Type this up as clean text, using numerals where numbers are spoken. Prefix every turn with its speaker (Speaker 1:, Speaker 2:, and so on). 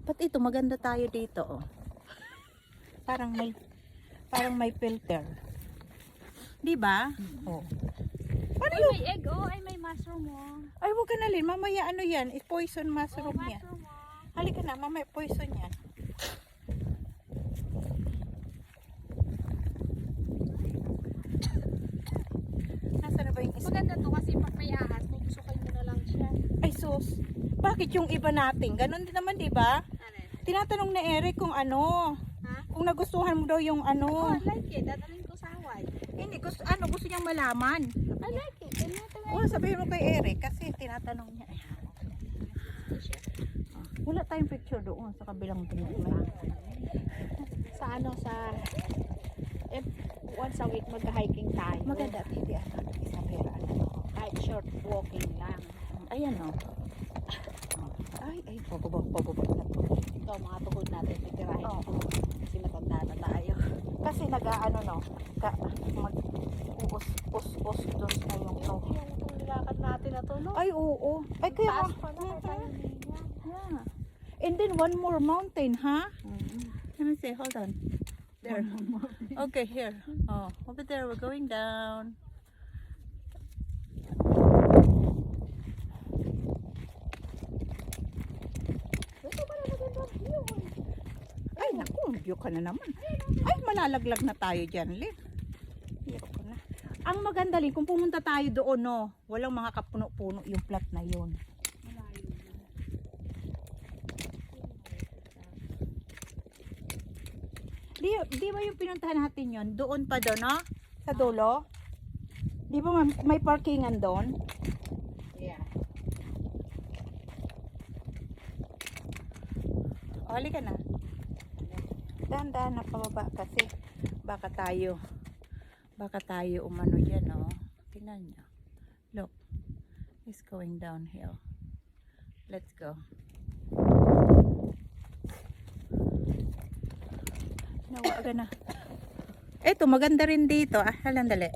Speaker 1: Ba't ito maganda tayo dito, oh. Parang may filter. 'Di ba? Oh.
Speaker 2: Ay, may egg, oh. Ay, may mushroom, oh.
Speaker 1: Ay, wag ka na Lin. Mamaya ano yan? Poison mushroom yan.
Speaker 2: Mushroom, oh.
Speaker 1: Halika na, mamaya poison yan. Nasaan na ba yung isa?
Speaker 2: Maganda to kasi pag may ahas, tutusukin mo na lang siya.
Speaker 1: Ay, sus. Bakit yung iba natin? Ganon din naman, di ba?
Speaker 2: Ano?
Speaker 1: Tinatanong na Eric kung ano.
Speaker 2: Ha?
Speaker 1: Kung nagustuhan mo daw yung
Speaker 2: Oh,
Speaker 1: ano.
Speaker 2: I like it. Dadalhin ko sa Hawaii.
Speaker 1: Hindi, gusto niyang malaman.
Speaker 2: I like it. I like it.
Speaker 1: Oo, sabihin mo kay Eric kasi tinatanong niya. Wala tayong picture doon sa kabilang tingin.
Speaker 2: Sa ano, if once a week mag-hiking tayo.
Speaker 1: Maganda, hindi isang pera.
Speaker 2: Kahit short walking lang.
Speaker 1: Ayan o. Ay, pababa na to.
Speaker 2: Ito, mga tuhod natin, titirahin.
Speaker 1: Oo.
Speaker 2: Kasi matanda na tayo.
Speaker 1: Kasi nag-ano no, mag-us doon na yung to.
Speaker 2: Yung nilakad natin na to, no?
Speaker 1: Ay, oo. Ay, kaya
Speaker 2: Taas pa na, tayo niya.
Speaker 1: yeah. And then one more mountain, ha? Let me see, hold on. There. Okay, here. Oh, over there, we're going down.
Speaker 2: Ito pala magandang view.
Speaker 1: Ay, naku, view ka na naman. Ay, manalaglag na tayo dyan, Lin. Hirap ko na. Ang maganda, Lin, kung pumunta tayo doon, no, walang mga kapuno-puno yung plat na yun. Di ba yung pinuntahan natin yun? Doon pa doon, no? Sa dulo? Di ba may parkingan doon?
Speaker 2: Yeah.
Speaker 1: O, halika na. Dahan-dahan na pababa kasi baka tayo umano dyan, no? Tingnan nyo. Look. It's going downhill. Let's go. Nawaga na. Eto, maganda rin dito. Halandali.